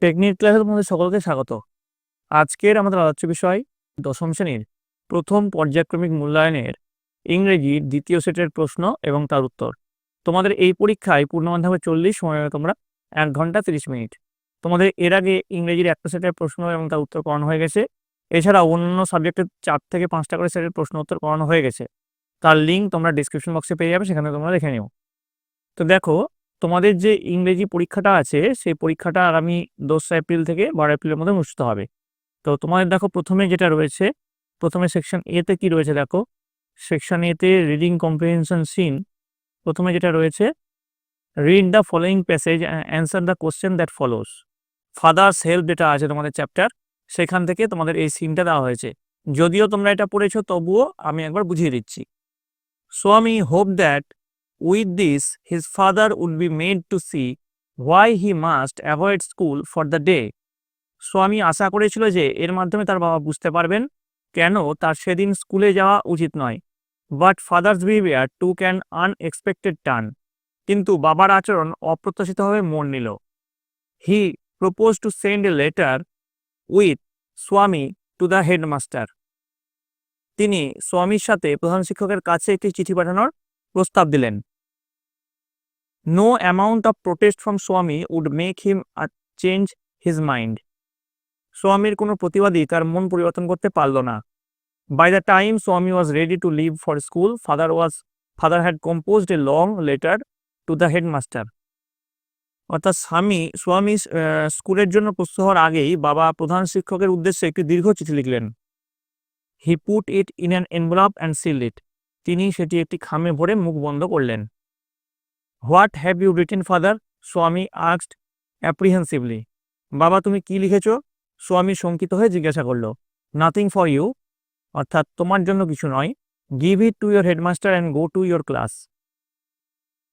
Technique ক্লাসের মধ্যে সকলকে স্বাগত। আজকের আমাদের আলোচ্য বিষয় দশম শ্রেণীর প্রথম পর্যায়ক্রমিক মূল্যায়নের ইংরেজির দ্বিতীয় সেটের প্রশ্ন এবং তার উত্তর। তোমাদের এই পরীক্ষায় পূর্ণ মাধ্যমে 40, সময় হবে তোমরা 1 ঘন্টা 30 মিনিট। তোমাদের এর আগে ইংরেজির একটা সেটের প্রশ্ন এবং তার উত্তর করানো হয়ে গেছে। এছাড়া অন্য সাবজেক্টের 4 থেকে 5টা করে সেটের প্রশ্ন উত্তর করানো হয়ে গেছে। তার লিঙ্ক তোমরা ডিসক্রিপশন বক্সে পেয়ে যাবে, সেখানে তোমরা দেখে নিও। তো দেখো, তোমাদের যে ইংরেজি পরীক্ষাটা আছে সেই পরীক্ষাটা আগামী 2 এপ্রিল থেকে 12 এপ্রিলের মধ্যে অনুষ্ঠিত হবে। তো তোমাদের দেখো, প্রথমে যেটা রয়েছে, প্রথমে সেকশন এতে কি রয়েছে দেখো। সেকশন এতে রিডিং কম্প্রিহেনশন সিন, প্রথমে যেটা রয়েছে, read the following passage and answer the question that follows. Father's help যেটা আছে তোমাদের চ্যাপ্টার, সেখান থেকে তোমাদের এই সিনটা দেওয়া হয়েছে। যদিও তোমরা এটা পড়েছো, তবুও আমি একবার বুঝিয়ে দিচ্ছি। Swami hoped that with this his father would be made to see why he must avoid school for the day. স্বামী আশা করেছিল যে এর মাধ্যমে তার বাবা বুঝতে পারবেন কেন তার সেদিন স্কুলে যাওয়া উচিত নয়। But father's behaviour took an unexpected turn, কিন্তু বাবার আচরণ অপ্রত্যাশিতভাবে মোড় নিল। হি propose to send a letter with স্বামী টু দ্য হেডমাস্টার। তিনি স্বামীর সাথে প্রধান শিক্ষকের কাছে একটি চিঠি পাঠানোর প্রস্তাব দিলেন। No amount of protest from Swami would make him change his mind. স্বামীর কোনো প্রতিবাদী তার মন পরিবর্তন করতে পারল না। By the time Swami was ready to leave for school, father had composed a long letter to the headmaster. অর্থাৎ স্বামী স্কুলের জন্য প্রস্তুত হওয়ার আগেই বাবা প্রধান শিক্ষকের উদ্দেশ্যে একটি দীর্ঘ চিঠি লিখলেন। He put it in an envelope and seal it. তিনি সেটি একটি খামে ভরে মুখ বন্ধ করলেন। What have you written father? Swami asked apprehensively. বাবা, তুমি কি লিখেছ? স্বামী শঙ্কিত হয়ে জিজ্ঞাসা করল। নাথিং ফর ইউ, অর্থাৎ তোমার জন্য কিছু নয়। Give it to your headmaster and go to your class.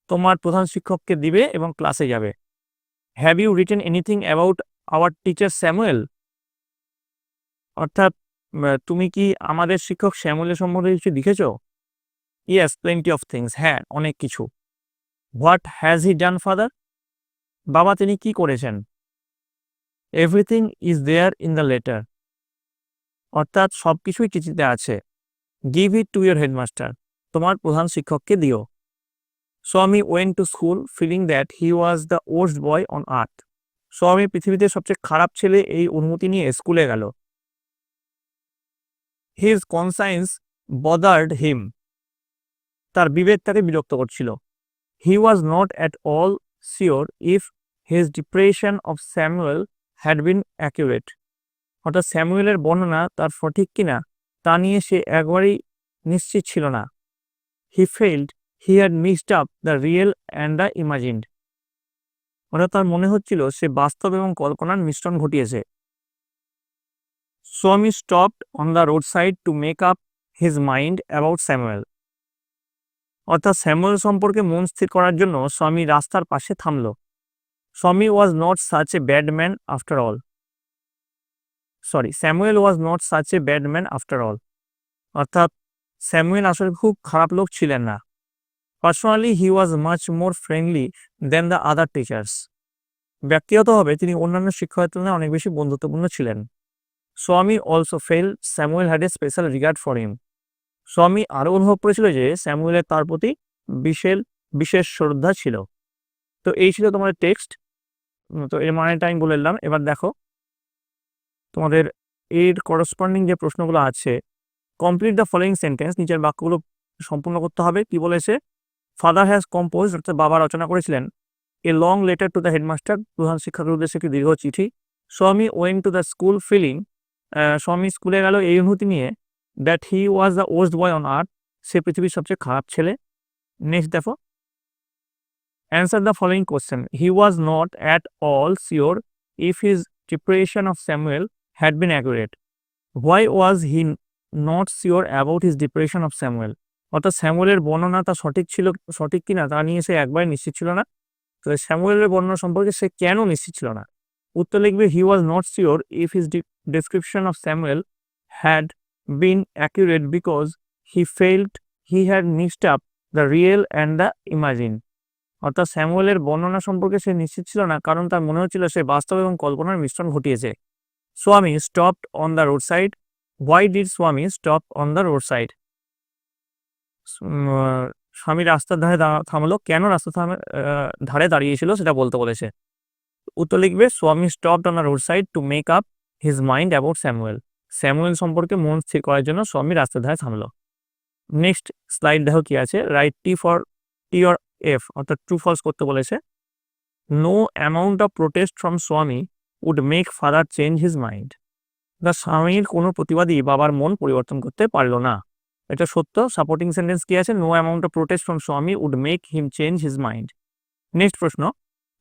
তোমার প্রধান শিক্ষককে দিবে এবং ক্লাসে যাবে। Have you written anything about our teacher Samuel? অর্থাৎ তুমি কি আমাদের শিক্ষক স্যামুয়েলের সম্বন্ধে কিছু লিখেছ? Yes, plenty of things. হ্যাঁ, অনেক কিছু। What has he done father? বাবা, তিনি কি করেছেন? Everything is there in the letter, অর্থাৎ সব কিছুই চিঠিতে আছে। Give it to your headmaster, তোমার প্রধান শিক্ষককে দিও। Swami went to school feeling that he was the worst boy on earth. Swami পৃথিবীতে সবচেয়ে খারাপ ছেলে এই অনুমতি নিয়ে স্কুলে গেল। হিজ কনসায়েন্স বদার্ড হিম, তার বিবেক তাকে বিরক্ত করছিল। He was not at all sure if his depression of Samuel had been accurate. অর্থাৎ স্যামুয়েলের বর্ণনা তার সঠিক কিনা তা নিয়ে সে একবারই নিশ্চিত ছিল না। He felt he had mixed up the real and the imagined. অর্থাৎ তার মনে হচ্ছিল সে বাস্তব এবং কল্পনার মিশ্রণ ঘটিয়েছে। Swami stopped on the road side to make up his mind about Samuel. অর্থাৎ স্যামুয়েল সম্পর্কে মন স্থির করার জন্য স্বামী রাস্তার পাশে থামল। Swami was not such a bad man after all. Samuel was not such a bad man after all, অর্থাৎ স্যামুয়েল আসলে খুব খারাপ লোক ছিলেন না। Personally he was much more friendly than the other teachers. ব্যক্তিগতভাবে তিনি অন্যান্য শিক্ষকের তুলনায় অনেক বেশি বন্ধুত্বপূর্ণ ছিলেন। স্বামী also fail Samuel had a special regard for him. স্বামী আরও অনুভব করেছিল যে স্যামুয়েলের তার প্রতি বিশেষ শ্রদ্ধা ছিল। তো এই ছিল তোমাদের টেক্সট। তো এর মানেটা আমি বলে দিলাম। এবার দেখো, তোমাদের এর করসপন্ডিং যে প্রশ্নগুলো আছে, কমপ্লিট দ্য ফলোয়িং সেন্টেন্স, নিচের বাক্যগুলো সম্পূর্ণ করতে হবে। কি বলেছে? ফাদার হ্যাজ কম্পোজ, অর্থাৎ বাবা রচনা করেছিলেন, a long letter to the headmaster, প্রধান শিক্ষকের উদ্দেশ্যে একটি দীর্ঘ চিঠি। Swami went to the school feeling, Swami স্কুলে গেল এই অনুভূতি নিয়ে, that he was the worst boy on earth, সে পৃথিবীর সবচেয়ে খারাপ ছেলে। নেক্সট দেখো, answer the following question. He was not at all sure if his depression of Samuel had been accurate. Why was he not sure about his depression of Samuel? অর্থাৎ স্যামুয়েলের বর্ণনা তা সঠিক কিনা তা নিয়ে সে একবারে নিশ্চিত ছিল না। তো স্যামুয়েলের বর্ণনা সম্পর্কে সে কেন নিশ্চিত ছিল না? উত্তর লিখবে, he was not sure if his description of Samuel had been accurate because he felt he had mixed up the real and the imagine. অর্থাৎ স্যামুয়েলের বর্ণনা সম্পর্কে সে নিশ্চিত ছিল না, কারণ তার মনে হচ্ছিল সে বাস্তব এবং কল্পনার মিশ্রণ ঘটিয়েছে। Swami stopped on the road side. Why did Swami stop on the road side? Swami রাস্তার ধারে থামলো, কেন রাস্তার ধারে দাঁড়িয়েছিল সেটা বলতে বলেছে। উত্তর লিখবে স্বামী stopped on the road side to make up his mind about Samuel. Samuel সম্পর্কে মন স্থির করার জন্য স্বামী রাস্তার ধারে থামলো। নেক্সট স্লাইড দেখো কি আছে। রাইট টি অর এফ, অর্থাৎ ট্রু ফলস করতে বলেছে। No amount of protest from Swami would make father change his mind. The স্বামীর কোনো প্রতিবাদী বাবার মন পরিবর্তন করতে পারলো না। এটা সত্য। সাপোর্টিং সেন্টেন্স কি আছে? No amount of protest from Swami would make him change his mind. Next প্রশ্ন,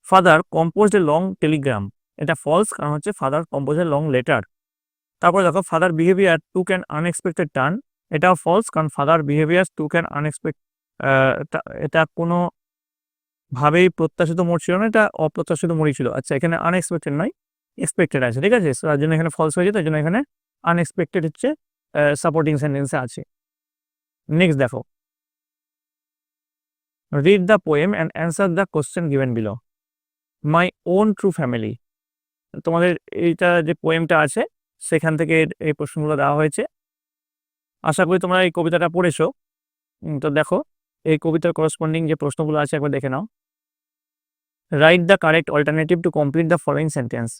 father composed a long telegram. এটা ফলস, কারণ হচ্ছে father compose a long letter. তারপর দেখো father behaviour took an unexpected turn. এটাও false, কারণ ফাদার বিহেভিয়ার টুক অ্যান এটা কোনো ভাবেই প্রত্যাশিত মোড় ছিল না, এটা অপ্রত্যাশিত মোড়ই ছিল। আচ্ছা, এখানে আনএক্সপেক্টেড নয়, এক্সপেক্টেড আছে, ঠিক আছে? তার জন্য এখানে ফলস হয়েছে, তার জন্য এখানে আনএক্সপেক্টেড হচ্ছে সাপোর্টিং সেন্টেন্সে আছে। নেক্সট দেখো, read the poem and answer the question given below. My own true family. তোমাদের এইটা যে পোয়েমটা আছে সেখান থেকে এই প্রশ্নগুলো দেওয়া হয়েছে। আশা করি তোমরা এই কবিতাটা পড়েছো। তো দেখো এই কবিতার করসপন্ডিং যে প্রশ্নগুলো আছে একবার দেখে নাও। Write the correct alternative to complete the following sentence.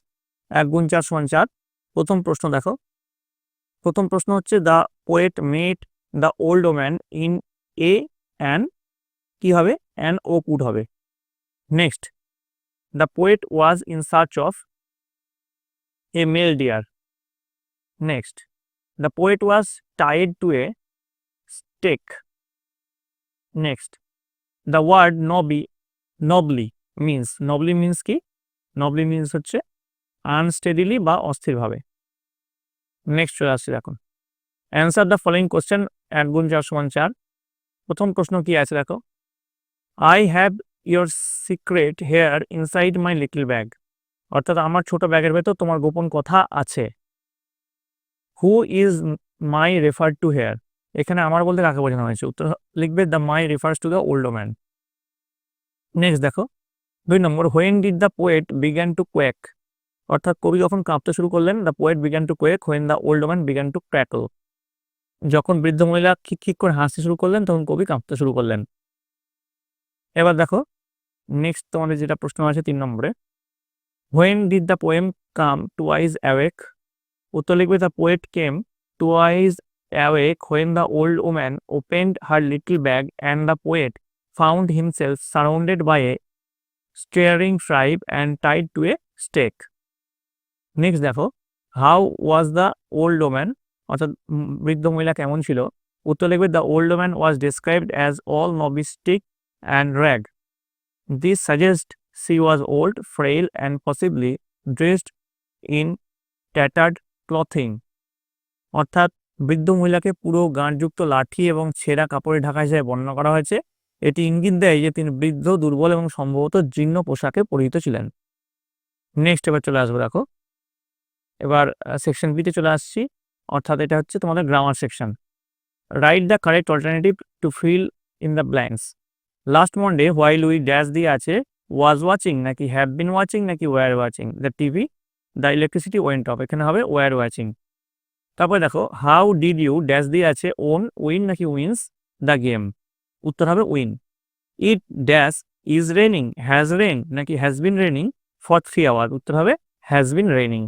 1 গুণ 4 সমান 4। প্রথম প্রশ্ন দেখো। প্রথম প্রশ্ন হচ্ছে the poet met the old woman in a an, কি হবে? অ্যান ও কুড হবে। Next, the poet was in search of a male deer. Next, the poet was tied to a stake. Next, the word nobly means কি? Nobly means হচ্ছে আনস্টেডিলি বা অস্থিরভাবে। Next চলে আসছে এখন, অ্যান্সার দ্য ফলোইং কোশ্চেন। 1 গুণ 4 সমান 4। প্রথম প্রশ্ন কি আছে দেখো। I have your secret here inside my little bag. অর্থাৎ আমার ছোট ব্যাগের ভেতর তোমার গোপন কথা আছে। Who is my refer to here. এখানে আমার বলতে কাকে বোঝানো হয়েছে? উত্তর লিখবে the my refers to the old man. Next দেখো 2 নম্বর, when did the poet began to quake. অর্থাৎ কবি যখন কাঁপতে শুরু করলেন। The poet began to quake when the old man began to crackle. যখন বৃদ্ধ মহিলা খিক করে হাসতে শুরু করলেন তখন কবি কাঁপতে শুরু করলেন। এবার দেখো নেক্সট তোমাদের যেটা প্রশ্ন আছে 3 নম্বরে, when did the poem come twice awake. উত্তর লিখবে the poet came twice awake when the old woman opened her little bag and the poet found himself surrounded by a staring tribe and tied to a stake. Next দেখো, how was the old woman. অর্থাৎ বৃদ্ধ মহিলা কেমন ছিল? উত্তর লিখবে the old woman was described as all nobistic and rag. This suggest she was old, frail, and possibly dressed in tattered clothing. অর্থাৎ বৃদ্ধ মহিলাকে পুরো গাঁটযুক্ত লাঠি এবং ছেঁড়া কাপড়ে ঢাকা হিসেবে বর্ণনা করা হয়েছে। এটি ইঙ্গিত দেয় যে তিনি বৃদ্ধ, দুর্বল এবং সম্ভবত জীর্ণ পোশাকে পরিহিত ছিলেন। নেক্সট এবার চলে আসবো দেখো, এবার সেকশন বিতে চলে আসছি। অর্থাৎ এটা হচ্ছে তোমাদের grammar section. Write the correct alternative to fill in the blanks. Last Monday while we dash দিয়ে আছে ওয়াজ ওয়াচিং নাকি হ্যাভ বিন ওয়াচিং নাকি were watching the TV the electricity went off. এখানে হবে ওয়ার ওয়াচিং। তারপরে দেখো how did you dash দিয়ে আছে ওন উইন নাকি উইন্স দ্য গেম। উত্তর হবে win. It dash is raining has rain নাকি has been raining for 3 hour. উত্তর হবে হ্যাজ বিন রেনিং।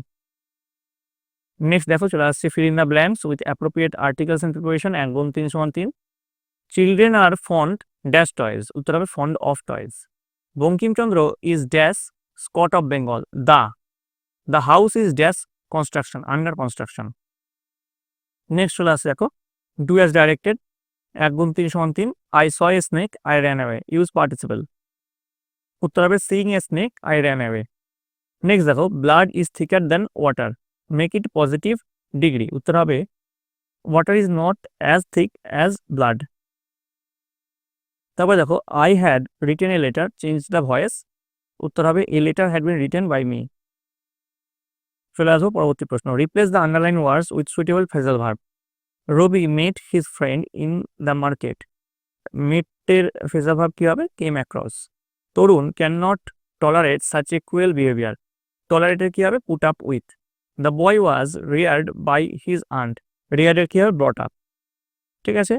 নেক্সট দেখো চলে আসছে fill in the blanks with appropriate articles and preposition. 1 গুণ 3 সমান 3। Children are fond dash toys. উত্তর হবে fond of toys. Bankimchandra is dash Scott of Bengal. The house is dash construction under construction. Next চলে আসছে দেখো ডু অ্যাজ ডাইরেক্টেড। 1 গুণ 3 সমান 3। I saw a snake I ran away. Use participle. উত্তর হবে seeing a snake I ran away. Next দেখো blood is thicker than water. Make it positive degree. উত্তর হবে water is not as thick as blood. তারপর দেখো I had written a letter change the voice. উত্তর হবে a letter had been written by me. চলে আসবো পরবর্তী প্রশ্ন। Replace the underline words with suitable phrasal verb. Rabi met his friend in the market. মেটের phrasal verb কি হবে? Came across. Tarun can not tolerate such a cruel behaviour. টলারেটের কি হবে? Put up with. The boy was reared by his aunt. রিয়ার্ডের কি হবে? Brought up. ঠিক আছে,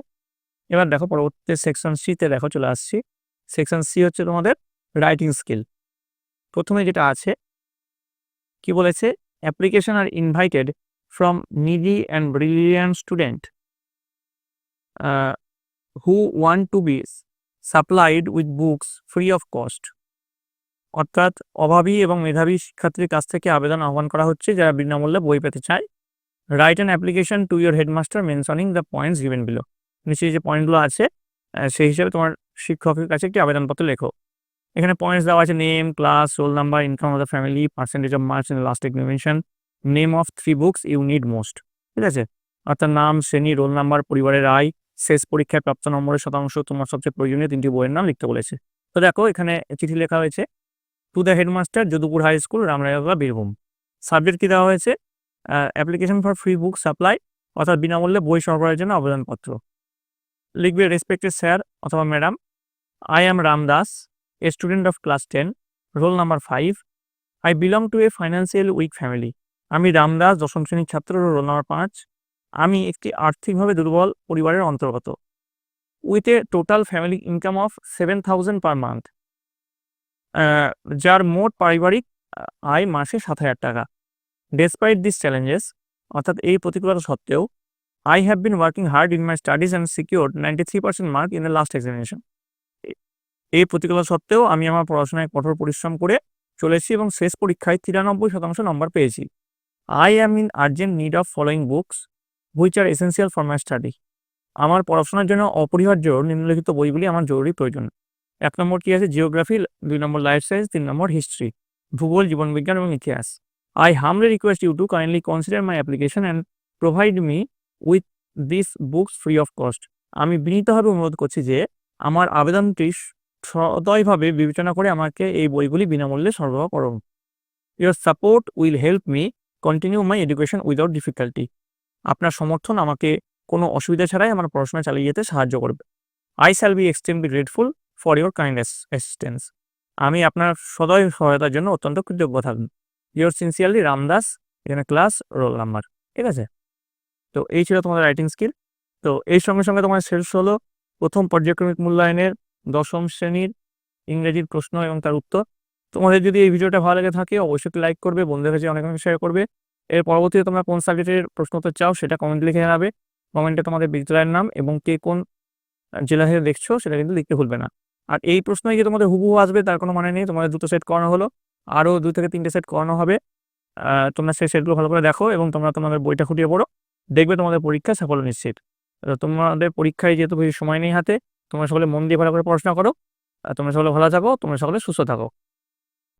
এবার দেখো পরবর্তী সেকশন সিতে দেখো চলে আসছি। সেকশন সি হচ্ছে তোমাদের রাইটিং স্কিল। প্রথমে যেটা আছে কি বলেছে? Application are invited from needy and brilliant student who want to be supplied with books free of cost. অর্থাৎ অভাবী এবং মেধাবী শিক্ষার্থীর কাছ থেকে আবেদন আহ্বান করা হচ্ছে যারা বিনামূল্যে বই পেতে চায়। Write an application to your headmaster mentioning the points given below. নিচে যে পয়েন্টগুলো আছে সেই হিসেবে তোমার শিক্ষকের কাছে একটি আবেদনপত্র লেখো। এখানে পয়েন্টস দেওয়া আছে: name, class, roll number, income of the family, percentage of marks in last examination, name of 3 books you need most. ঠিক আছে, অর্থাৎ নাম, শ্রেণী, রোল নাম্বার, পরিবারের আয়, শেষ পরীক্ষায় প্রাপ্ত নম্বরের শতাংশ, তোমার সবচেয়ে প্রয়োজনীয় 3টি বইয়ের নাম লিখতে বলেছে। তো দেখো এখানে চিঠি লেখা হয়েছে to the headmaster, Jadupur high school, Ramraiga, Birbhum. Subject কি দেওয়া হয়েছে? Application for free book supply, অর্থাৎ বিনামূল্যে বই সরবরাহের জন্য আবেদনপত্র। লিখবে রেসপেক্টেড স্যার অথবা madam, I am Ram Das, a student of class 10, roll number 5, I belong to a financial weak family. আমি রামদাস, দশম শ্রেণীর ছাত্র, রোল নাম্বার 5। আমি একটি আর্থিকভাবে দুর্বল পরিবারের অন্তর্গত। With a total family income of 7,000 per month, যার মোট পারিবারিক আয় মাসে 7,000 টাকা। ডেসপাইট দিস চ্যালেঞ্জেস, অর্থাৎ এই প্রতিকূলতা সত্ত্বেও, I have been working hard in my studies and secured 93% mark in the last examination. এই প্রতিকূলতা সত্ত্বেও আমি আমার পড়াশোনায় কঠোর পরিশ্রম করে চলেছি এবং শেষ পরীক্ষায় 93% নম্বর পেয়েছি। I am in urgent need of following books which are essential for my study. আমার পড়াশোনার জন্য অপরিহার্য নিম্নলিখিত বইগুলি আমার জরুরি প্রয়োজন। 1 নম্বর কি আছে? জিওগ্রাফি, 2 নম্বর লাইফ সায়েন্স, 3 নম্বর হিস্ট্রি, ভূগোল, জীবনবিজ্ঞান এবং ইতিহাস। I humbly request you to kindly consider my application and provide me with this books free of cost. আমি বিনীতভাবে অনুরোধ করছি যে আমার আবেদনটি সদয়ভাবে বিবেচনা করে আমাকে এই বইগুলি বিনামূল্যে সরবরাহ করুন। Your support will help me continue my education without difficulty. আপনার সমর্থন আমাকে কোনো অসুবিধা ছাড়াই আমার পড়াশোনা চালিয়ে যেতে সাহায্য করবে। I shall be extremely grateful for your kind assistance. আমি আপনার সদয় সহায়তার জন্য অত্যন্ত কৃতজ্ঞ থাকব। ইয়োর সিনসিয়ারলি রামদাস, এখানে ক্লাস, রোল নাম্বার। ঠিক আছে, তো এই ছিল তোমাদের রাইটিং স্কিল। তো এই সঙ্গে সঙ্গে তোমার শেষ হলো প্রথম পর্যায়ক্রমিক মূল্যায়নের 10ম শ্রেণীর ইংরেজির প্রশ্ন এবং তার উত্তর। তোমাদের যদি এই ভিডিওটা ভালো লেগে থাকে অবশ্যই লাইক করবে, বন্ধুদের কাছে অনেক অনেক শেয়ার করবে। এর পরবর্তীতে তোমরা কোন সাবজেক্টের প্রশ্ন উত্তর চাও সেটা কমেন্ট লিখে জানাবে। কমেন্টে তোমাদের বিদ্যালয়ের নাম এবং কে কোন জেলা থেকে দেখছো সেটা কিন্তু লিখতে ভুলবে না। আর এই প্রশ্নই যে তোমাদের হুবহু আসবে তার কোনো মানে নেই। তোমাদের 2টো সেট করানো হলো, আরও 2 থেকে 3টে সেট করানো হবে। তোমরা সেই সেটগুলো ভালো করে দেখো এবং তোমরা তোমাদের বইটা খুঁটিয়ে পড়ো, দেখবে তোমাদের পরীক্ষা সাফল্য নিশ্চিত। তোমাদের পরীক্ষায় যেহেতু বেশি সময় নেই হাতে, তোমরা সকলে মন দিয়ে ভালো করে পড়াশোনা করো। তোমরা সকলে ভালো থাকো, তোমরা সকলে সুস্থ থাকো।